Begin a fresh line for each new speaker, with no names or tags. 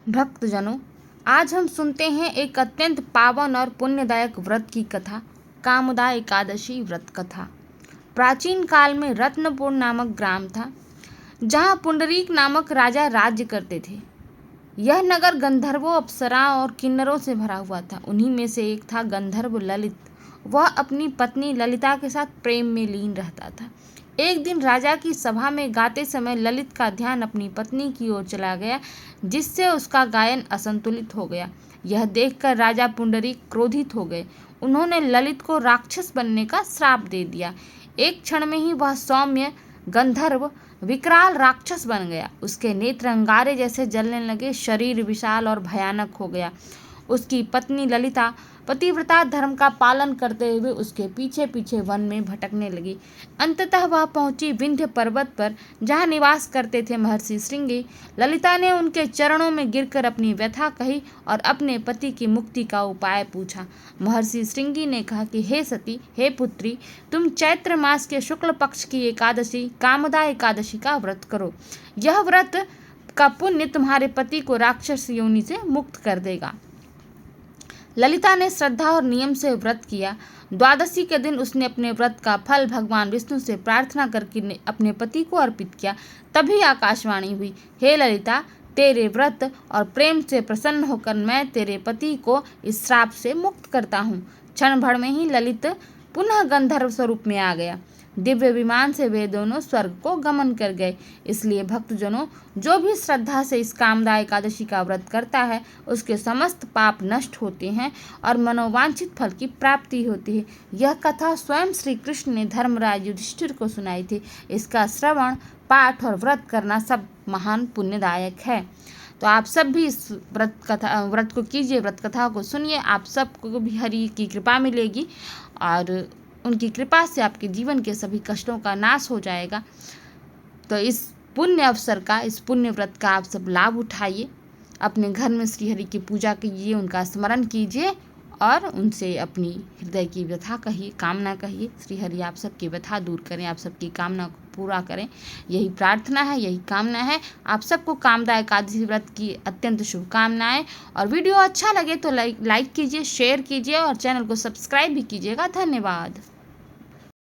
भक्तजनों, आज हम सुनते हैं एक अत्यंत पावन और पुण्यदायक व्रत की कथा, कामदा एकादशी व्रत कथा। प्राचीन काल में रत्नपुर नामक ग्राम था, जहाँ पुंडरीक नामक राजा राज्य करते थे। यह नगर गंधर्वों, अप्सराओं और किन्नरों से भरा हुआ था। उन्हीं में से एक था गंधर्व ललित। वह अपनी पत्नी ललिता के साथ प्रेम में लीन रहता था। एक दिन राजा की सभा में गाते समय ललित का ध्यान अपनी पत्नी की ओर चला गया, जिससे उसका गायन असंतुलित हो गया। यह देखकर राजा पुंडरीक क्रोधित हो गए। उन्होंने ललित को राक्षस बनने का श्राप दे दिया। एक क्षण में ही वह सौम्य गंधर्व विकराल राक्षस बन गया। उसके नेत्र अंगारे जैसे जलने लगे, शरीर विशाल और भयानक हो गया। उसकी पत्नी ललिता पतिव्रता धर्म का पालन करते हुए उसके पीछे पीछे वन में भटकने लगी। अंततः वह पहुंची विंध्य पर्वत पर, जहां निवास करते थे महर्षि श्रृंगी। ललिता ने उनके चरणों में गिरकर अपनी व्यथा कही और अपने पति की मुक्ति का उपाय पूछा। महर्षि श्रृंगी ने कहा कि हे सती, हे पुत्री, तुम चैत्र मास के शुक्ल पक्ष की एकादशी, कामदा एकादशी का व्रत करो। यह व्रत का पुण्य तुम्हारे पति को राक्षस योनि से मुक्त कर देगा। ललिता ने श्रद्धा और नियम से व्रत किया। द्वादशी के दिन उसने अपने व्रत का फल भगवान विष्णु से प्रार्थना करके अपने पति को अर्पित किया। तभी आकाशवाणी हुई, हे ललिता, तेरे व्रत और प्रेम से प्रसन्न होकर मैं तेरे पति को इस श्राप से मुक्त करता हूँ। क्षण भर में ही ललित पुनः गंधर्व स्वरूप में आ गया। दिव्य विमान से वे दोनों स्वर्ग को गमन कर गए। इसलिए भक्तजनों, जो भी श्रद्धा से इस कामदा एकादशी का व्रत करता है, उसके समस्त पाप नष्ट होते हैं और मनोवांछित फल की प्राप्ति होती है। यह कथा स्वयं श्री कृष्ण ने धर्मराज युधिष्ठिर को सुनाई थी। इसका श्रवण, पाठ और व्रत करना सब महान पुण्यदायक है। तो आप सब भी इस व्रत को कीजिए, व्रत कथा को सुनिए। आप सबको भी हरि की कृपा मिलेगी और उनकी कृपा से आपके जीवन के सभी कष्टों का नाश हो जाएगा। तो इस पुण्य अवसर का, इस पुण्य व्रत का आप सब लाभ उठाइए। अपने घर में श्री हरि की पूजा कीजिए, उनका स्मरण कीजिए और उनसे अपनी हृदय की व्यथा कहिए, कामना कहिए। श्री हरि आप सबकी व्यथा दूर करें, आप सबकी कामना को पूरा करें। यही प्रार्थना है, यही कामना है। आप सबको कामदा एकादशी व्रत की अत्यंत शुभकामनाएं। और वीडियो अच्छा लगे तो लाइक कीजिए, शेयर कीजिए और चैनल को सब्सक्राइब भी कीजिएगा। धन्यवाद।